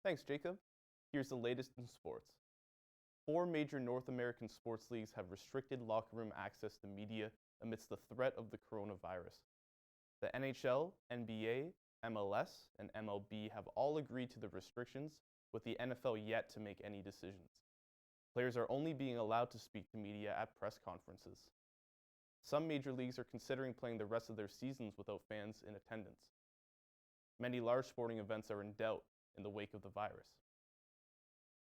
Thanks, Jacob. Here's the latest in sports. 4 major North American sports leagues have restricted locker room access to media amidst the threat of the coronavirus. The NHL, NBA, MLS, and MLB have all agreed to the restrictions, with the NFL yet to make any decisions. Players are only being allowed to speak to media at press conferences. Some major leagues are considering playing the rest of their seasons without fans in attendance. Many large sporting events are in doubt in the wake of the virus.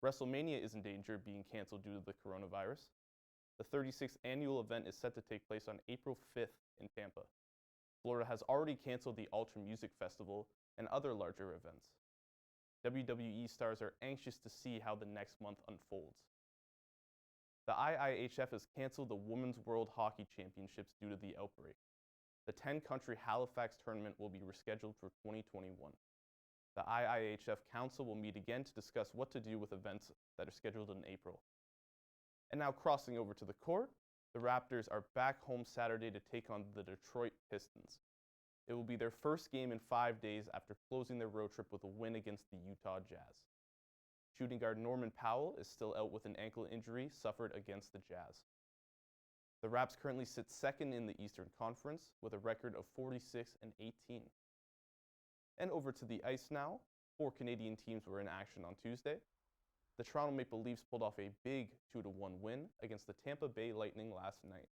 WrestleMania is in danger of being canceled due to the coronavirus. The 36th annual event is set to take place on April 5th in Tampa. Florida has already canceled the Ultra Music Festival and other larger events. WWE stars are anxious to see how the next month unfolds. The IIHF has canceled the Women's World Hockey Championships due to the outbreak. The 10-country Halifax tournament will be rescheduled for 2021. The IIHF Council will meet again to discuss what to do with events that are scheduled in April. And now crossing over to the court, the Raptors are back home Saturday to take on the Detroit Pistons. It will be their first game in 5 days after closing their road trip with a win against the Utah Jazz. Shooting guard Norman Powell is still out with an ankle injury suffered against the Jazz. The Raps currently sit second in the Eastern Conference with a record of 46-18. And over to the ice now. 4 Canadian teams were in action on Tuesday. The Toronto Maple Leafs pulled off a big 2-1 win against the Tampa Bay Lightning last night.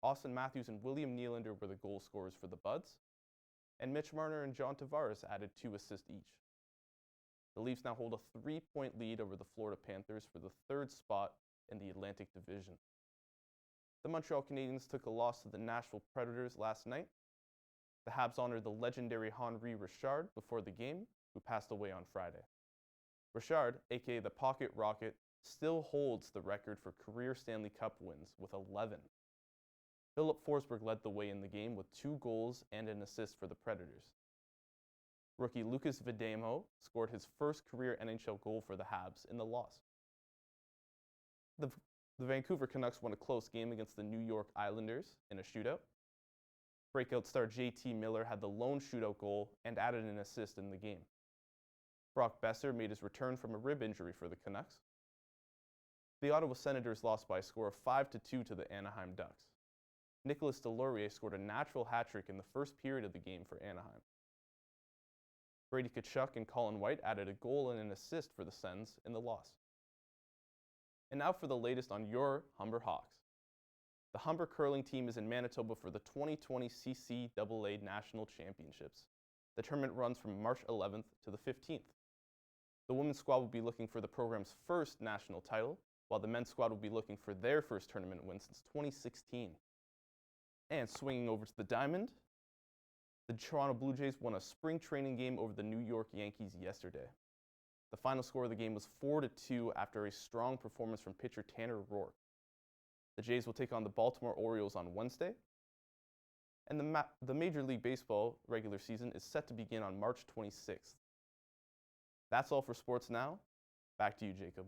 Austin Matthews and William Nylander were the goal scorers for the Buds, and Mitch Marner and John Tavares added 2 assists each. The Leafs now hold a 3-point lead over the Florida Panthers for the 3rd spot in the Atlantic Division. The Montreal Canadiens took a loss to the Nashville Predators last night. The Habs honored the legendary Henri Richard before the game, who passed away on Friday. Richard, aka the Pocket Rocket, still holds the record for career Stanley Cup wins with 11. Philip Forsberg led the way in the game with 2 goals and an assist for the Predators. Rookie Lucas Vedemo scored his first career NHL goal for the Habs in the loss. The Vancouver Canucks won a close game against the New York Islanders in a shootout. Breakout star JT Miller had the lone shootout goal and added an assist in the game. Brock Besser made his return from a rib injury for the Canucks. The Ottawa Senators lost by a score of 5-2 to the Anaheim Ducks. Nicolas Deslauriers scored a natural hat-trick in the first period of the game for Anaheim. Brady Tkachuk and Colin White added a goal and an assist for the Sens in the loss. And now for the latest on your Humber Hawks. The Humber curling team is in Manitoba for the 2020 CCAA National Championships. The tournament runs from March 11th to the 15th. The women's squad will be looking for the program's first national title, while the men's squad will be looking for their first tournament win since 2016. And swinging over to the diamond, the Toronto Blue Jays won a spring training game over the New York Yankees yesterday. The final score of the game was 4-2 after a strong performance from pitcher Tanner Roark. The Jays will take on the Baltimore Orioles on Wednesday. And the Major League Baseball regular season is set to begin on March 26th. That's all for sports now. Back to you, Jacob.